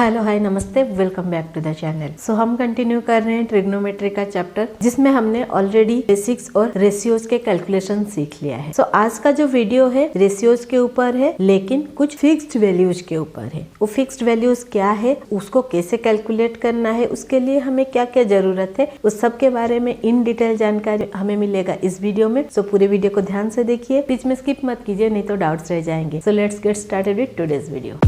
Hello hi namaste, welcome back to the channel. So हम continue कर रहे हैं ट्रिग्नोमेट्री का चैप्टर, जिसमें हमने ऑलरेडी बेसिक्स और रेशियोज के कैलकुलेशन सीख लिया है। सो आज का जो वीडियो है रेशियोज के ऊपर है, लेकिन कुछ फिक्स्ड वैल्यूज के ऊपर है। वो फिक्स्ड वैल्यूज क्या है, उसको कैसे कैलकुलेट करना है, उसके लिए हमें क्या क्या जरूरत है, उस सब के बारे में इन डिटेल जानकारी हमें मिलेगा इस वीडियो में। सो पूरे वीडियो को ध्यान से देखिए, बीच में स्किप मत कीजिए, नहीं तो डाउट्स रह जाएंगे। So let's get started with today's video.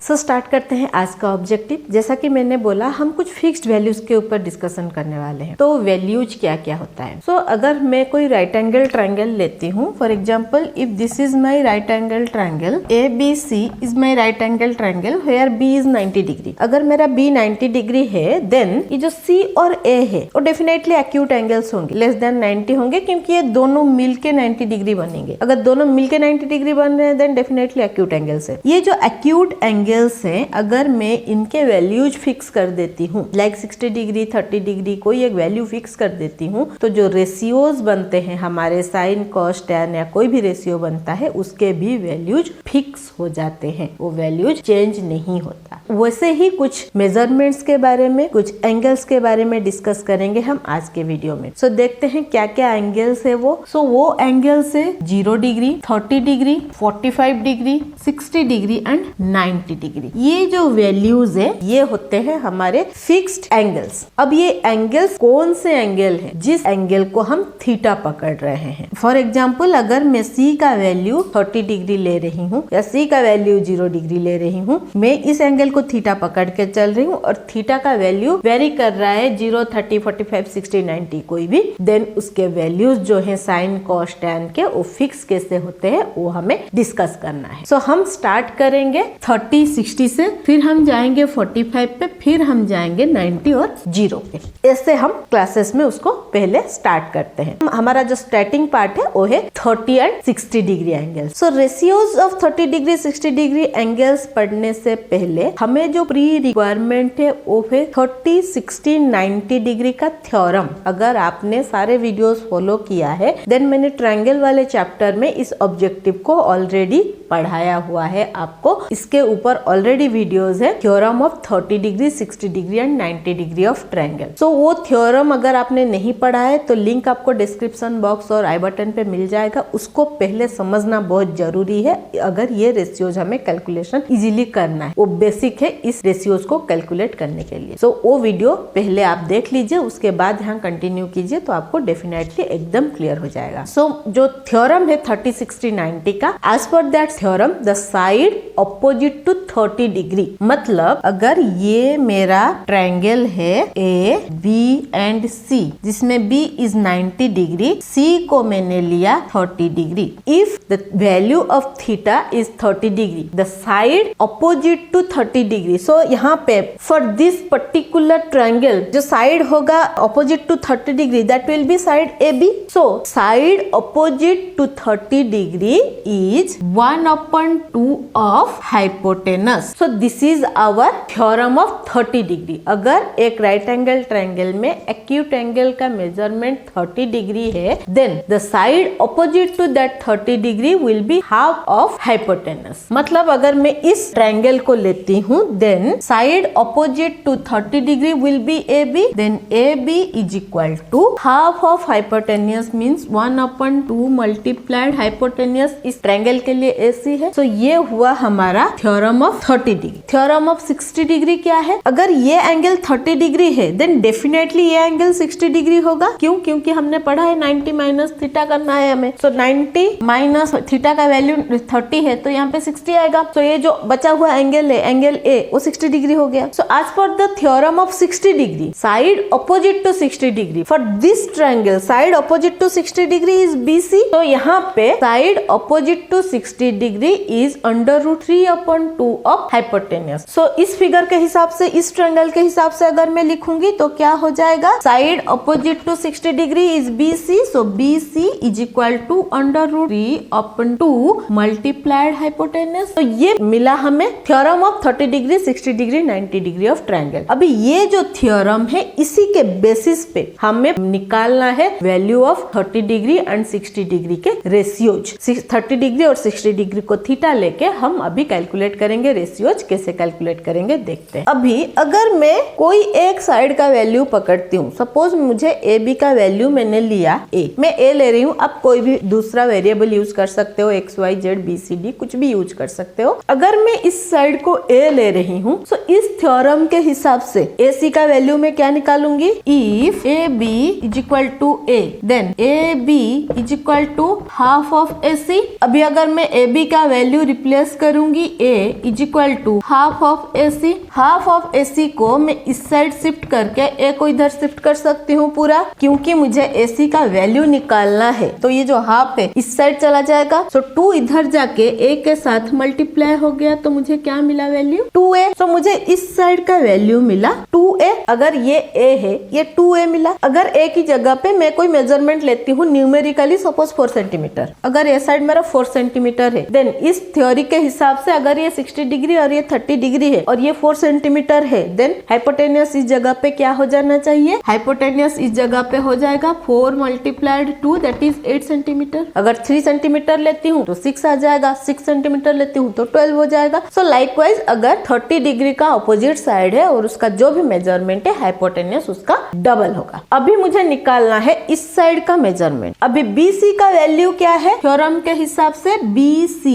So start करते हैं आज का ऑब्जेक्टिव। जैसा कि मैंने बोला, हम कुछ फिक्स्ड वैल्यूज के ऊपर डिस्कशन करने वाले हैं। तो वैल्यूज क्या क्या होता है। सो अगर मैं कोई राइट एंगल ट्रायंगल लेती हूँ, for example if this is my right angle triangle, ABC is my right angle triangle where B is 90 degree. अगर मेरा B 90 डिग्री है, देन ये जो C और A है वो डेफिनेटली एक्यूट एंगल्स होंगे, लेस देन 90 होंगे, क्योंकि ये दोनों मिलके 90 डिग्री बनेंगे। अगर दोनों मिलके 90 डिग्री बन रहे हैं, देन डेफिनेटली एक्यूट एंगल्स है। ये जो एक्यूट एंगल से अगर मैं इनके वैल्यूज फिक्स कर देती हूँ, लाइक 60 डिग्री 30 डिग्री कोई एक वैल्यू फिक्स कर देती हूँ, तो जो रेशियोज बनते हैं हमारे साइन कॉस टैन या कोई भी रेशियो बनता है, उसके भी वैल्यूज फिक्स हो जाते हैं, वो वैल्यूज चेंज नहीं होता। वैसे ही कुछ मेजरमेंट्स के बारे में, कुछ एंगल्स के बारे में डिस्कस करेंगे हम आज के वीडियो में। सो देखते हैं क्या क्या एंगल्स है वो। सो वो एंगल्स है 0 degree, 30 degree, 45 degree, 60 degree and 90 degree. ये जो वैल्यूज है ये होते हैं हमारे फिक्स्ड एंगल्स। अब ये एंगल्स कौन से एंगल है, जिस एंगल को हम थीटा पकड़ रहे हैं। फॉर एग्जांपल अगर मैं C का वैल्यू 30 डिग्री ले रही हूँ या C का वैल्यू 0 डिग्री ले रही हूँ, मैं इस एंगल को थीटा पकड़ के चल रही हूँ और थीटा का वैल्यू वेरी कर रहा है 0, 30, 45, 60, 90 कोई भी, देन उसके वैल्यूज जो है साइन कॉस टैन के, वो फिक्स कैसे होते हैं वो हमें डिस्कस करना है। सो हम स्टार्ट करेंगे 30, 60 से, फिर हम जाएंगे 45 पे, फिर हम जाएंगे 90 और 0 पे। ऐसे हम क्लासेस में उसको पहले स्टार्ट करते हैं। हमारा जो स्टार्टिंग पार्ट है वो है 30 and 60 degree angle. So ratios of 30 degree 60 degree angles पढ़ने से पहले हमें जो प्री रिक्वायरमेंट है वो है 30, 60, 90 डिग्री का थ्योरम। अगर आपने सारे वीडियोस फॉलो किया है, देन मैंने ट्रायंगल वाले चैप्टर में इस ऑब्जेक्टिव को ऑलरेडी पढ़ाया हुआ है आपको। इसके ऊपर ऑलरेडी वीडियोस है, theorem of 30 degree 60 degree and 90 degree of triangle. So वो थ्योरम अगर आपने नहीं पढ़ा है तो लिंक आपको डिस्क्रिप्शन बॉक्स और आई बटन पे मिल जाएगा। उसको पहले समझना बहुत जरूरी है अगर ये रेशियोज हमें कैलकुलेशन इजीली करना है। वो बेसिक है इस रेशियोज को कैलकुलेट करने के लिए। सो वो वीडियो पहले आप देख लीजिए, उसके बाद यहाँ कंटिन्यू कीजिए तो आपको डेफिनेटली एकदम क्लियर हो जाएगा। सो जो थ्योरम है 30, 60, 90 का, एज पर that theorem the side opposite to 30 degree, मतलब अगर ये मेरा ट्रायंगल है A, B एंड C, जिसमें B इज 90 डिग्री, C को मैंने लिया 30 degree. If the value of theta is 30 degree, the side opposite to 30 degree. So यहाँ पे फॉर दिस पर्टिकुलर ट्रायंगल जो साइड होगा opposite to 30 degree, that will be side AB। So side opposite to 30 degree is 1/2 of hypotenuse. So this is our theorem of 30 degree. अगर एक right angle triangle में acute angle का measurement 30 degree है, then the side opposite to that 30 degree will be half of hypotenuse. मतलब अगर मैं इस triangle को लेती हूँ, then side opposite to 30 degree will be AB, then AB is equal to half of hypotenuse, means 1/2 multiplied hypotenuse इस triangle के लिए AC है। सो ये हुआ हमारा theorem of 30 degree. Theorem of 60 degree क्या है, अगर ये एंगल 30 डिग्री है, देन डेफिनेटली ये एंगल 60 डिग्री होगा। क्यों? क्योंकि हमने पढ़ा है 90 माइनस थीटा करना है हमें। सो 90 माइनस थीटा का वैल्यू 30 है, तो यहाँ पे 60 आएगा। तो ये जो बचा हुआ एंगल है, एंगल A, वो 60 डिग्री हो गया। सो एज पर the theorem of 60 degree, side opposite to 60 degree, for this triangle side opposite to 60 degree is BC। तो यहाँ पे side opposite to 60 degree degree is √3/2 of hypotenuse. So इस figure के हिसाब से, इस ट्रायंगल के हिसाब से अगर मैं लिखूंगी तो क्या हो जाएगा, side opposite to 60 degree is BC, so BC is equal to √3/2 multiplied hypotenuse. तो ये मिला हमें theorem of 30 degree, 60 degree, 90 degree of triangle. अभी ये जो थ्योरम है इसी के बेसिस पे हमें निकालना है value of 30 degree and 60 degree के रेशियोज। 30 डिग्री और 60 डिग्री को थीटा लेके हम अभी कैलकुलेट करेंगे रेशियोज। कैसे कैलकुलेट करेंगे देखते हैं। अभी अगर मैं कोई एक साइड का वैल्यू पकड़ती हूँ, सपोज मुझे AB का वैल्यू मैंने लिया A, मैं A ले रही हूँ। आप कोई भी दूसरा वेरिएबल यूज कर सकते हो, XYZ BCD कुछ भी यूज कर सकते हो। अगर मैं इस साइड को A ले रही हूँ तो इस थ्योरम के हिसाब से AC का वैल्यू मैं क्या निकालूंगी, if AB is equal to A then AB is equal to half of AC। अभी अगर मैं AB का वैल्यू रिप्लेस करूंगी A is equal to half of AC। Half of AC को मैं इस साइड शिफ्ट करके A को इधर शिफ्ट कर सकती हूँ पूरा, क्योंकि मुझे AC का वैल्यू निकालना है। तो ये जो हाफ है इस साइड चला जाएगा, सो 2 इधर जाके A के साथ मल्टीप्लाई हो गया, तो मुझे क्या मिला वैल्यू 2A। तो मुझे इस साइड का वैल्यू मिला 2A। अगर ये A है, ये 2A मिला। अगर A की जगह पे मैं कोई मेजरमेंट लेती हूँ न्यूमेरिकली, सपोज 4 सेंटीमीटर, अगर ये साइड मेरा 4 सेंटीमीटर है, देन इस थ्योरी के हिसाब से अगर ये 60 डिग्री और ये 30 डिग्री है और ये 4 सेंटीमीटर है, देन हाइपोटेन्यूस इस जगह पे क्या हो जाना चाहिए, हाइपोटेन्यूस इस जगह पे हो जाएगा 4 मल्टीप्लाइड 2 दैट इज 8 सेंटीमीटर। अगर 3 सेंटीमीटर लेती हूँ तो 6 आ जाएगा, 6 सेंटीमीटर लेती हूँ तो 12 हो जाएगा। सो लाइकवाइज अगर 30 डिग्री का अपोजिट साइड है और उसका जो भी मेजरमेंट है हाइपोटेन्यूस उसका डबल होगा। अभी मुझे निकालना है इस साइड का मेजरमेंट। अभी BC का वैल्यू क्या है, थ्योरम के हिसाब से BC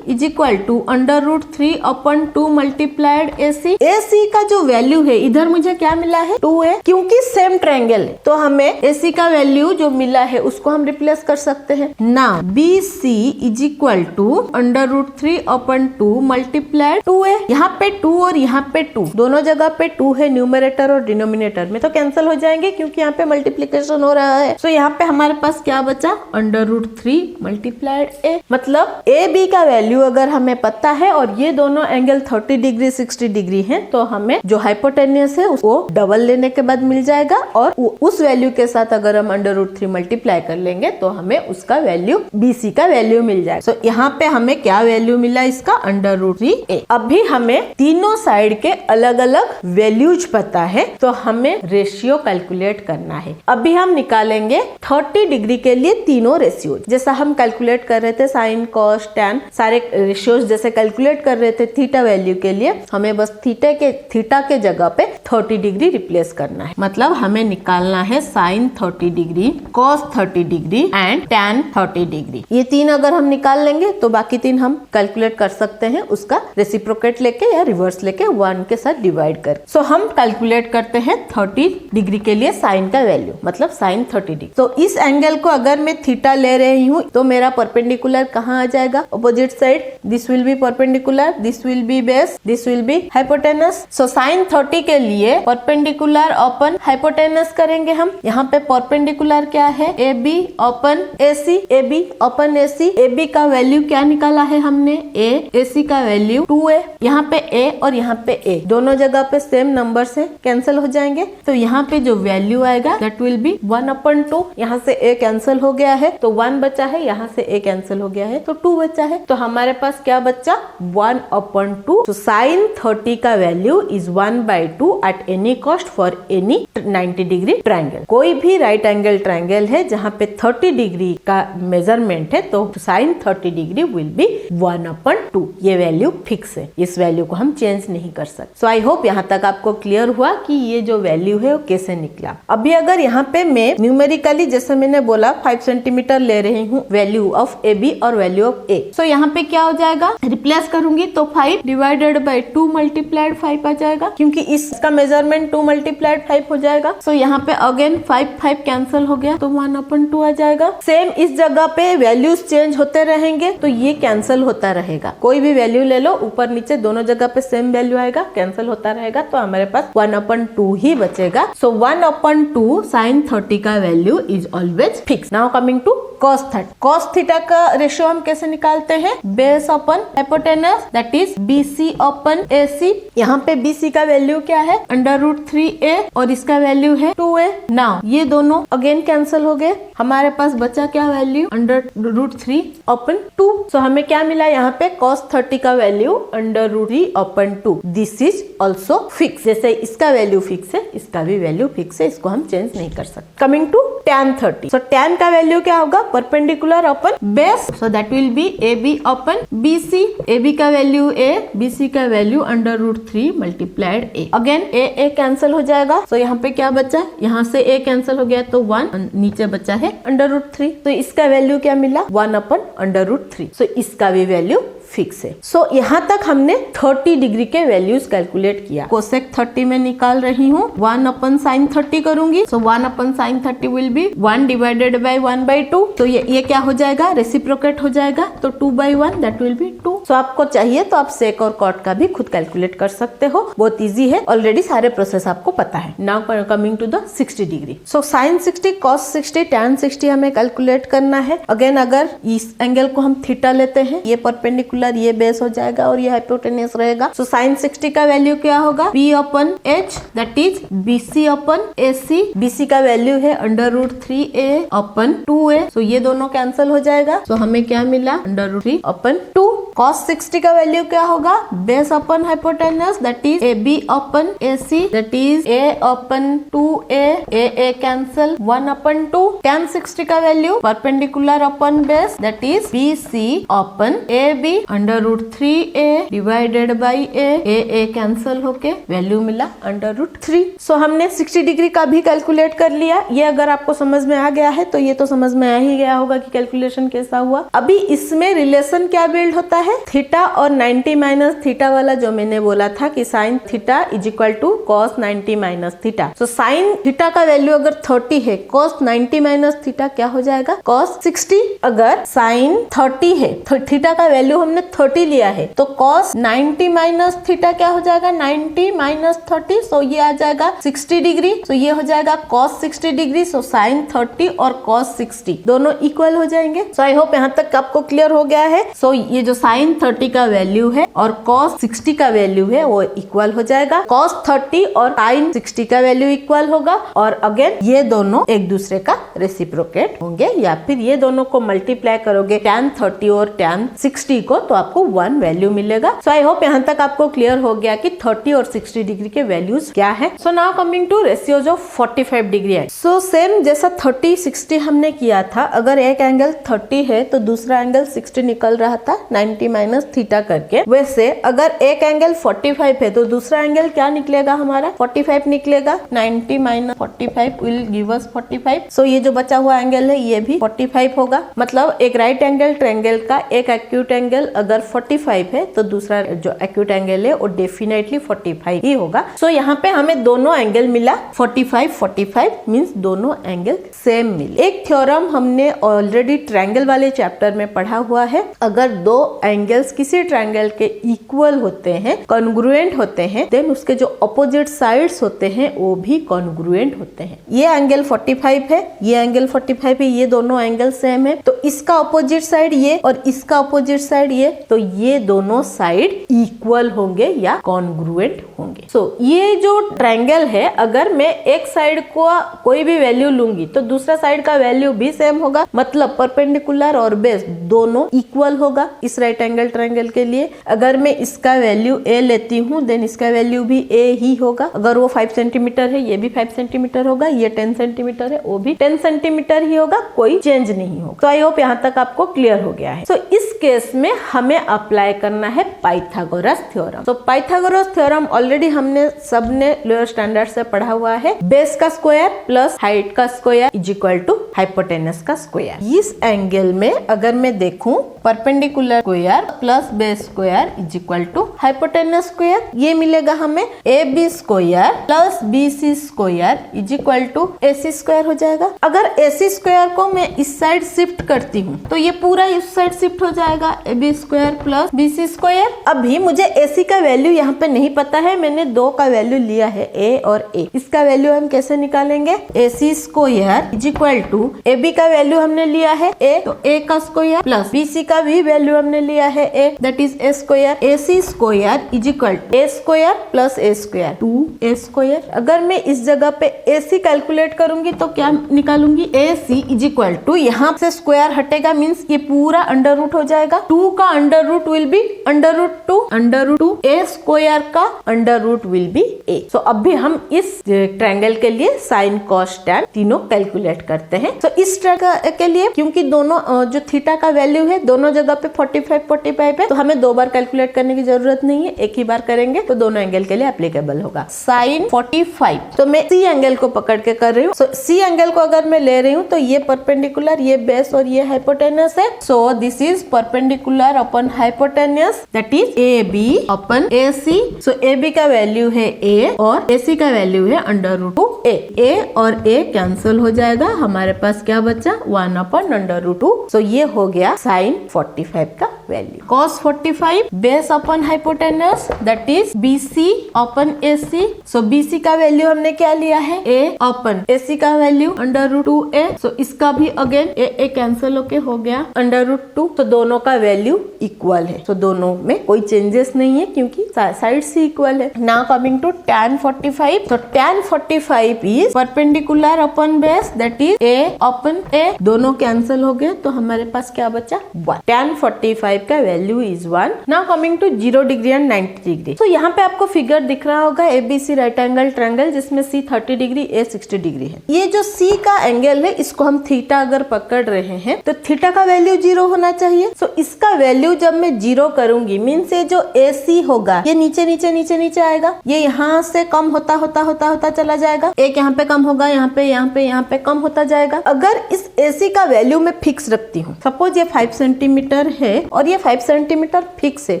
is equal to √3/2 multiplied AC। AC का जो वैल्यू है इधर मुझे क्या मिला है 2A, क्योंकि सेम ट्रायंगल है तो हमें AC का वैल्यू जो मिला है उसको हम रिप्लेस कर सकते हैं ना। BC is equal to √3/2 multiplied 2A। यहाँ पे 2 और यहाँ पे 2, दोनों जगह पे 2 है, न्यूमरेटर और डिनोमिनेटर में तो कैंसिल हो जाएंगे क्योंकि यहाँ पे मल्टीप्लिकेशन हो रहा है। सो यहाँ पे हमारे पास क्या बचा, √3 मल्टीप्लाइड A। मतलब AB का वैल्यू अगर हमें पता है और ये दोनों एंगल 30 डिग्री 60 डिग्री है, तो हमें जो हाइपोटेन्यूस है उसको डबल लेने के बाद मिल जाएगा और उस वैल्यू के साथ अगर हम √3 मल्टीप्लाई कर लेंगे तो हमें उसका वैल्यू BC का वैल्यू मिल जाएगा। सो यहाँ पे हमें क्या वैल्यू मिला इसका, √3A। अभी हमें तीनों साइड के अलग अलग वैल्यूज पता है तो हमें रेशियो कैलकुलेट करना है। अभी हम निकालेंगे 30 डिग्री के लिए तीनों रेशियो, जैसा हम कैलकुलेट कर रहे थे साइन कॉस टैन, सारे रेशियोज जैसे कैलकुलेट कर रहे थे थीटा वैल्यू के लिए, हमें बस थीटा के जगह पे 30 डिग्री रिप्लेस करना है। मतलब हमें निकालना है sine 30 degree, cos 30 degree and tan 30 degree. ये तीन अगर हम निकाल लेंगे तो बाकी तीन हम कैलकुलेट कर सकते हैं, उसका रेसिप्रोकेट लेके या रिवर्स लेके 1 के साथ डिवाइड कर। सो हम कैलकुलेट करते हैं 30 डिग्री के लिए साइन का वैल्यू, मतलब साइन 30 डिग्री। तो इस एंगल को अगर मैं थीटा ले रही हूँ तो मेरा परपेंडिकुलर कहाँ आ जाएगा, opposite side. This will be perpendicular, this will be base, this will be hypotenuse. So sine 30 के लिए परपेंडिकुलर अपन हाइपोटेनस करेंगे हम। यहाँ पे परपेंडिकुलर क्या है, AB upon AC, AB upon AC। AB का वैल्यू क्या निकाला है हमने, A, AC का वैल्यू 2A। यहाँ पे A और यहाँ पे A दोनों जगह पे सेम नंबर से कैंसिल हो जाएंगे, तो यहाँ पे जो वैल्यू आएगा दैट विल बी 1/2। यहाँ से A कैंसिल हो गया है तो 1 बचा है, यहाँ से A कैंसिल हो गया है तो 2 बचा है, तो हमारे पास क्या बचा 1/2। तो साइन 30 का value is 1/2 at any cost for any 90 degree triangle. कोई भी राइट एंगल ट्रायंगल है जहाँ पे 30 डिग्री का मेजरमेंट है तो साइन 30 डिग्री विल बी 1/2। ये वैल्यू फिक्स है, इस वैल्यू को हम चेंज नहीं कर सकते। सो आई होप यहाँ तक आपको क्लियर हुआ कि ये जो वैल्यू है वो कैसे निकला। अभी अगर यहाँ पे मैं न्यूमेरिकली जैसे मैंने बोला 5 सेंटीमीटर ले रही हूँ वैल्यू ऑफ AB और वैल्यू ऑफ A, सो यहाँ पे क्या हो जाएगा, रिप्लेस करूंगी तो 5 डिवाइडेड बाई 2 मल्टीप्लाइड 5 आ जाएगा, क्योंकि इसका मेजरमेंट 2 मल्टीप्लाइड 5 हो जाएगा। सो यहाँ पे अगेन 5 कैंसिल हो गया तो 1/2 आ जाएगा। सेम इस जगह पे वैल्यूज चेंज होते रहेंगे तो ये कैंसिल होता रहेगा। कोई भी वैल्यू ले लो, ऊपर नीचे दोनों जगह पे सेम वैल्यू आएगा, कैंसिल होता रहेगा, तो हमारे पास 1/2 ही बचेगा। सो 1/2 साइन 30 का value is always fix. Now coming to cos theta. cos theta का रेशियो हम कैसे निकालते निकालते हैं base upon hypotenuse that is BC upon AC। यहाँ पे BC का वैल्यू क्या है √3a और इसका वैल्यू है 2a। नाउ ये दोनों अगेन कैंसिल हो गए, हमारे पास बचा क्या वैल्यू √3 अपन 2। सो हमें क्या मिला यहाँ पे cos 30 का value √3 upon 2। This is also fix, जैसे इसका वैल्यू फिक्स है इसका भी वैल्यू फिक्स है, इसको हम चेंज नहीं कर सकते। Coming to tan 30, so tan का वैल्यू क्या होगा perpendicular upon base, so that will be AB upon BC। AB का वैल्यू A, BC का value √3 multiplied A। Again A cancel हो जाएगा, सो यहाँ पे क्या बचा, यहाँ से A कैंसिल हो गया तो 1, नीचे बचा है √3, तो इसका वैल्यू क्या मिला 1 अपन √3, सो इसका भी वैल्यू फिक्स है। सो यहाँ तक हमने 30 डिग्री के वैल्यूज कैलकुलेट किया। कोसेक 30 में निकाल रही हूँ, 1 अपन साइन 30 करूंगी, so 1 upon sine 30 will be 1 divided by 1/2। तो ये क्या हो जाएगा रेसिप्रोकेट हो जाएगा, तो 2/1 दैट विल बी 2। सो आपको चाहिए तो आप सेक और कॉट का भी खुद कैलकुलेट कर सकते हो, बहुत इजी है, ऑलरेडी सारे प्रोसेस आपको पता है। Now coming to the 60 degree, so sine 60 cos 60 tan 60 हमें कैलकुलेट करना है। अगेन अगर इस एंगल को हम थीटा लेते हैं, ये परपेंडिकुलर ये बेस हो जाएगा और ये हाइपोटेनस रहेगा। सो साइन 60 का वैल्यू क्या होगा B upon H that is BC upon AC। BC का वैल्यू है √3a अपन 2a, सो ये दोनों कैंसिल हो जाएगा, सो हमें क्या मिला √3 अपन 2। cos 60 का वैल्यू क्या होगा base upon hypotenuse that is AB upon AC that is A upon 2a cancel 1 upon 2। tan 60 का value perpendicular upon base that is BC upon AB √3a divided by a cancel होके value मिला √3। सो हमने 60 degree का भी calculate कर लिया। ये अगर आपको समझ में आ गया है तो ये तो समझ में आ ही गया होगा कि कैलकुलेशन कैसा हुआ। अभी इसमें रिलेशन क्या बिल्ड होता है, थीटा और 90 माइनस थीटा वाला, जो मैंने बोला था कि sine theta is equal to cos 90 minus theta. So sine theta का वैल्यू अगर 30 है, cos 90 माइनस थीटा क्या हो जाएगा cos 60। अगर साइन 30 है, थीटा का वैल्यू हमने 30 लिया है, तो cos 90 माइनस थीटा क्या हो जाएगा 90 माइनस 30, सो ये आ जाएगा 60 डिग्री। सो ये हो जाएगा cos 60 डिग्री, सो साइन 30 और cos 60 दोनों इक्वल हो जाएंगे। सो आई होप यहाँ तक आपको क्लियर हो गया है। सो ये जो साइन 30 का वैल्यू है और cos 60 का वैल्यू है वो इक्वल हो जाएगा। cos 30 और साइन 60 का वैल्यू इक्वल होगा और अगेन ये दोनों एक दूसरे का रेसिप्रोकेट होंगे, या फिर ये दोनों को मल्टीप्लाई करोगे tan 30 और tan 60 को, तो आपको 1 वैल्यू मिलेगा। सो आई होप यहाँ तक आपको क्लियर हो गया कि 30 और 60 डिग्री के वैल्यूज क्या है। So now coming to ratios of 45 degree. So same जैसा 30 60 हमने किया था, अगर एक एंगल 30 है तो दूसरा एंगल 60 निकल रहा था 90 माइनस थीटा करके, वैसे अगर एक एंगल 45 है तो दूसरा एंगल क्या निकलेगा हमारा 45 निकलेगा। 90 माइनस 45 विल गिव अस 45। सो ये जो बचा हुआ एंगल है ये भी 45 होगा, मतलब एक राइट एंगल ट्रायंगल का एक एक्यूट एंगल अगर 45 है तो दूसरा जो एक्यूट एंगल है वो डेफिनेटली 45 ही होगा। सो यहाँ पे हमें दोनों एंगल मिला 45 मींस दोनों एंगल सेम मिले। एक थ्योरम हमने ऑलरेडी ट्रायंगल वाले चैप्टर में पढ़ा हुआ है, अगर दो एंगल्स किसी ट्रायंगल के इक्वल होते हैं, कॉन्ग्रुएंट होते हैं, देन उसके जो अपोजिट साइड्स होते हैं वो भी कॉन्ग्रुएंट होते हैं। ये एंगल 45 है, ये एंगल 45 है, ये दोनों एंगल सेम है, तो इसका अपोजिट साइड ये और इसका अपोजिट साइड ये, तो ये दोनों साइड इक्वल होंगे या कॉन्ग्रुएंट होंगे। सो ये जो ट्रायंगल है, अगर मैं एक साइड को कोई भी वैल्यू लूंगी तो दूसरा साइड का वैल्यू भी सेम होगा, मतलब परपेंडिकुलर और बेस दोनों इक्वल होगा इस राइट एंगल ट्रायंगल के लिए। अगर मैं इसका वैल्यू a लेती हूँ देन इसका वैल्यू भी a ही होगा। अगर वो 5 सेंटीमीटर है ये भी 5 सेंटीमीटर होगा, ये 10 सेंटीमीटर है वो भी 10 सेंटीमीटर ही होगा, कोई चेंज नहीं होगा। तो आई होप यहाँ तक आपको क्लियर हो गया है। सो इस केस में हमें अप्लाई करना है पाइथागोरस थ्योरम। तो पाइथागोरस थ्योरम ऑलरेडी हमने सबने लोअर स्टैंडर्ड से पढ़ा हुआ है, बेस का स्क्वायर प्लस हाइट का square is equal to hypotenuse का स्क्वायर। इस एंगल में अगर मैं देखूं perpendicular square plus base square is equal to hypotenuse square, ये मिलेगा हमें AB square plus BC square is equal to AC square हो जाएगा। अगर AC स्क्वायर को मैं इस साइड शिफ्ट करती हूँ तो ये पूरा इस साइड शिफ्ट हो जाएगा, AB square plus BC square. अभी मुझे AC का वैल्यू यहाँ पे नहीं पता है, मैंने 2 का वैल्यू लिया है A और A। इसका वैल्यू हम कैसे निकालेंगे, AC square is equal to AB का वैल्यू हमने लिया है A, तो A का स्क्वायर प्लस BC का भी वैल्यू हमने लिया है a, that is a square. ac square is equal a square plus a square 2a square. अगर मैं इस जगह पे ac कैलकुलेट करूंगी तो क्या निकालूंगी, ac इज इक्वल टू, यहाँ से स्क्वायर हटेगा मीन्स ये पूरा अंडर रूट हो जाएगा। 2 का under root will be under root 2, under root 2, a square का under root will be a। So अभी हम इस ट्रायंगल के लिए साइन कॉस टैन तीनों कैलकुलेट करते हैं। तो इस ट्रायंगल के लिए क्योंकि दोनों जो थीटा का वैल्यू है दोनों जगह पे 45 है, तो हमें 2 बार कैलकुलेट करने की जरूरत नहीं है, एक ही बार करेंगे तो दोनों एंगल के लिए एप्लीकेबल होगा। साइन 45, तो मैं सी एंगल को पकड़ के कर रही हूँ। सो सी एंगल को अगर मैं ले रही हूँ तो ये परपेंडिकुलर, ये बेस और ये हाइपोटेनस है। So this is perpendicular upon hypotenuse, that is A B upon A C. So A B का वैल्यू है a और ए सी का वैल्यू है अंडर रूट 2 a और a कैंसिल हो जाएगा, हमारे पास क्या बचा 1 अपन अंडर रूट 2। सो ये हो गया साइन 45 का value. Cos 45 base upon hypotenuse, that is BC upon AC। So BC का वैल्यू हमने क्या लिया है a अपन AC का वैल्यू अंडर रूट 2a। सो इसका भी अगेन a कैंसिल होके हो गया अंडर रूट 2। तो दोनों का वैल्यू इक्वल है, तो दोनों में कोई चेंजेस नहीं है क्योंकि साइड से इक्वल है। नाउ कमिंग टू tan 45, तो tan 45 is perpendicular upon base, that is a upon a, दोनों कैंसिल हो गए तो हमारे पास क्या बचा 1। tan 45 का value is 1। Now coming to 0 degree and 90 degree. तो यहाँ पे आपको फिगर दिख रहा होगा ABC राइट एंगल ट्रायंगल, जिसमें C 30 डिग्री A 60 डिग्री है। ये जो C का एंगल है इसको हम थीटा अगर पकड़ रहे हैं तो थीटा का वैल्यू 0 होना चाहिए। सो इसका वैल्यू जब मैं 0 करूंगी मीन्स ये जो AC होगा ये नीचे नीचे नीचे नीचे आएगा, ये यहाँ से कम होता होता होता होता चला जाएगा, एक यहाँ पे कम होगा, यहाँ पे यहाँ पे यहाँ पे कम होता जाएगा। अगर इस AC का वैल्यू मैं फिक्स रखती हूँ, सपोज ये 5 सेंटीमीटर है और ये 5 सेंटीमीटर फिक्स है,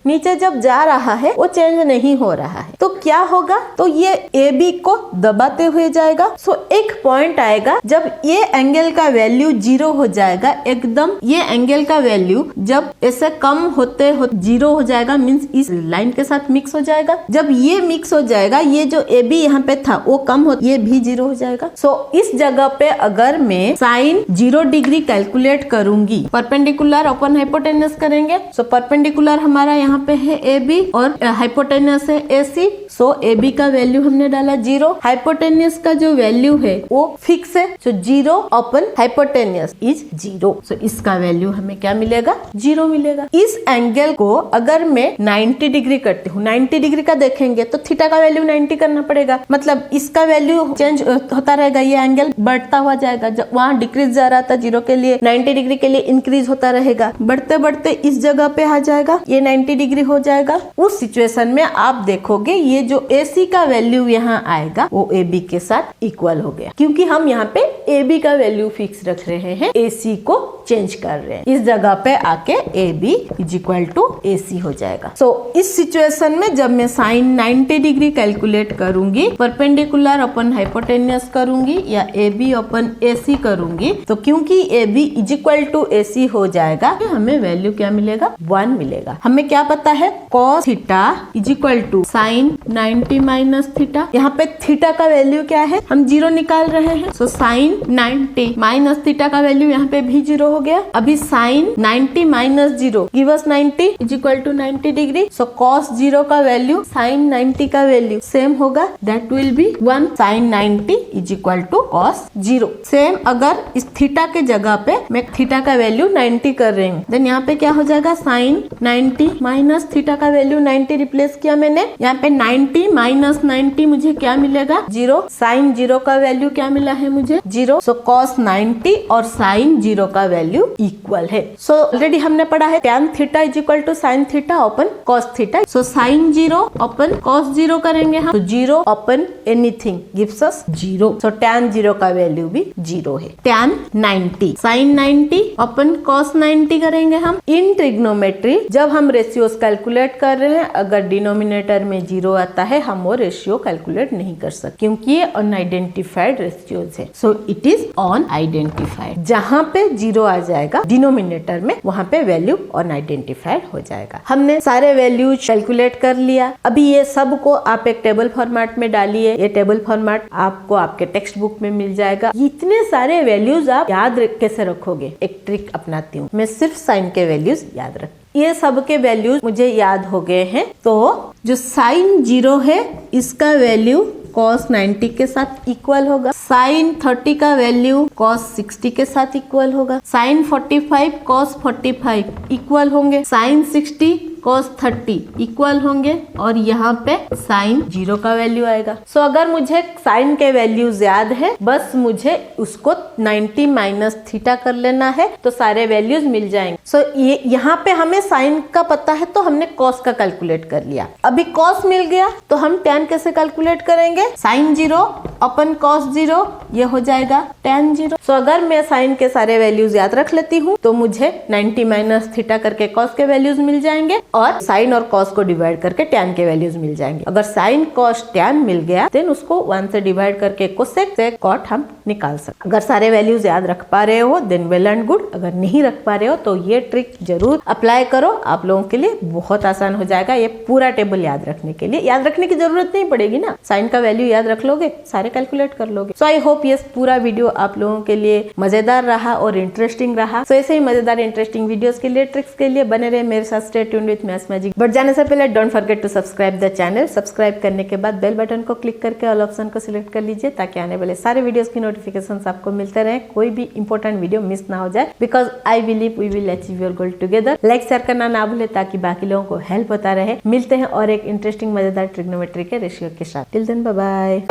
नीचे जब जा रहा है वो चेंज नहीं हो रहा है, तो क्या होगा, तो ये AB को दबाते हुए जाएगा। सो एक पॉइंट आएगा जब ये एंगल का वैल्यू 0 हो जाएगा, एकदम ये एंगल का वैल्यू जब ऐसे कम होते 0 हो जाएगा मीन्स इस लाइन के साथ मिक्स हो जाएगा। जब ये मिक्स हो जाएगा, ये जो AB यहाँ पे था वो कम हो, ये भी 0 हो जाएगा। सो इस जगह पे अगर मैं साइन 0 डिग्री कैलकुलेट करूंगी, परपेंडिकुलर अपन हाइपोटेनस करेंगे। सो परपेंडिकुलर हमारा यहाँ पे है AB और हाइपोटेनस है AC। सो AB का वैल्यू हमने डाला 0, हाइपोटेनस का जो वैल्यू है वो फिक्स है। सो 0 अपन हाइपोटेनस इज 0। सो इसका वैल्यू हमें क्या मिलेगा 0 मिलेगा। इस एंगल को अगर मैं 90 डिग्री करती हूँ, 90 डिग्री का देखेंगे तो थीटा का वैल्यू 90 करना पड़ेगा, मतलब इसका वैल्यू चेंज होता रहेगा, ये एंगल बढ़ता हुआ जाएगा। जब वहाँ डिक्रीज जा रहा था 0 के लिए, 90 डिग्री के लिए इंक्रीज होता रहेगा, बढ़ते बढ़ते इस जगह पे आ जाएगा, ये 90 डिग्री हो जाएगा। उस सिचुएशन में आप देखोगे ये जो AC का वैल्यू यहाँ आएगा वो AB के साथ इक्वल हो गया, क्योंकि हम यहाँ पे AB का वैल्यू फिक्स रख रहे हैं, AC को चेंज कर रहे हैं। इस जगह पे आके AB is equal to AC हो जाएगा। सो इस सिचुएशन में जब मैं साइन 90 डिग्री कैलकुलेट करूंगी, परपेंडिकुलर अपन हाइपोटेनस करूंगी या AB अपन AC करूंगी, तो क्योंकि AB is equal to AC हो जाएगा, हमें वैल्यू क्या मिलेगा 1 मिलेगा। हमें क्या पता है cos theta is equal to sine 90 minus theta. यहाँ पे थीटा का वैल्यू क्या है, हम 0 निकाल रहे हैं। सो साइन 90 माइनस थीटा का वैल्यू यहाँ पे भी 0 हो गया। अभी sine 90 minus 0 give us 90 is equal to 90 degree. So cos 0 का वैल्यू साइन 90 का वैल्यू सेम होगा, that will be 1। Sine 90 is equal to cos 0। Same अगर इस थीटा के जगह पे मैं थीटा का वैल्यू 90 कर रही हूँ, देन यहाँ पे क्या हो जाएगा साइन 90 माइनस थीटा का वैल्यू 90 रिप्लेस किया मैंने, यहाँ पे 90 माइनस 90 मुझे क्या मिलेगा 0। साइन 0 का वैल्यू क्या मिला है मुझे 0। सो cos 90 और साइन 0 का वैल्यू इक्वल है। सो ऑलरेडी हमने पढ़ा है tan theta is equal to sine theta upon cos theta. So sine 0 upon cos 0 करेंगे हम, तो 0 upon anything gives us 0। So tan 0 का वैल्यू भी 0 है। tan 90 साइन 90 अपन cos 90 करेंगे हम। इन ट्रिग्नोमेट्री जब हम रेशियोज कैलकुलेट कर रहे हैं, अगर डिनोमिनेटर में 0 आता है हम वो रेशियो कैलकुलेट नहीं कर सकते, क्योंकि ये अनआइडेंटिफाइड रेशियोज है। So it is unidentified. जहाँ पे 0 आ जाएगा डिनोमिनेटर में, वहाँ पे वैल्यू अनआइडेंटिफाइड हो जाएगा। हमने सारे वैल्यूज कैलकुलेट कर लिया। अभी ये सब को आप एक टेबल फॉर्मेट में डालिए, ये टेबल फॉर्मेट आपको आपके टेक्स्ट बुक में मिल जाएगा। इतने सारे वैल्यूज आप याद कैसे रखोगे, एक ट्रिक अपनाती हूँ मैं, सिर्फ साइन के वैल्यूज याद रख। ये सब के वैल्यूज मुझे याद हो गए हैं। तो जो sin 0 है इसका वैल्यू cos 90 के साथ इक्वल होगा, sin 30 का वैल्यू cos 60 के साथ इक्वल होगा, sin 45 cos 45 इक्वल होंगे, sin 60 cos 30 इक्वल होंगे और यहाँ पे sin 0 का वैल्यू आएगा। सो अगर मुझे sin के वैल्यूज याद है, बस मुझे उसको 90 माइनस थीटा कर लेना है तो सारे वैल्यूज मिल जाएंगे। सो ये यहाँ पे हमें sin का पता है तो हमने cos का कैलकुलेट कर लिया। अभी cos मिल गया तो हम tan कैसे कैलकुलेट करेंगे? sin 0 अपन cos 0 ये हो जाएगा tan 0। सो अगर मैं sin के सारे वैल्यूज याद रख लेती हूँ तो मुझे 90 माइनस थीटा करके cos के वैल्यूज मिल जाएंगे और sin और cos को डिवाइड करके tan के वैल्यूज मिल जाएंगे। अगर sin cos tan मिल गया देन उसको 1 से डिवाइड करके cosec से cot हम निकाल सकते। अगर सारे वैल्यूज याद रख पा रहे हो देन वेल एंड गुड, अगर नहीं रख पा रहे हो तो ये ट्रिक जरूर अप्लाई करो, आप लोगों के लिए बहुत आसान हो जाएगा। ये पूरा टेबल याद रखने के लिए, याद रखने की जरूरत नहीं पड़ेगी ना, sin का वैल्यू याद रख लोगे, सारे कैलकुलेट कर लोगे। सो आई होप ये पूरा वीडियो आप लोगों के लिए मजेदार रहा और इंटरेस्टिंग रहा। सो ऐसे ही मजेदार इंटरेस्टिंग वीडियोस के लिए, ट्रिक्स के लिए बने रहे मेरे साथ। Stay tuned with maths magic. But जाने से पहले don't forget to subscribe the channel. Subscribe करने के बाद बेल बटन को क्लिक करके ऑल ऑप्शन को सिलेक्ट कर लीजिए ताकि आने वाले सारे वीडियोस की नोटिफिकेशंस आपको मिलते रहे, कोई भी इंपॉर्टेंट वीडियो मिस ना हो जाए। Because I believe we will achieve your goal together. Like share करना ना भूले ताकि बाकी लोगों को हेल्प होता रहे। मिलते हैं और एक इंटरेस्टिंग मजेदार ट्रिग्नोमेट्री के रेशियो के साथ। Till then bye bye.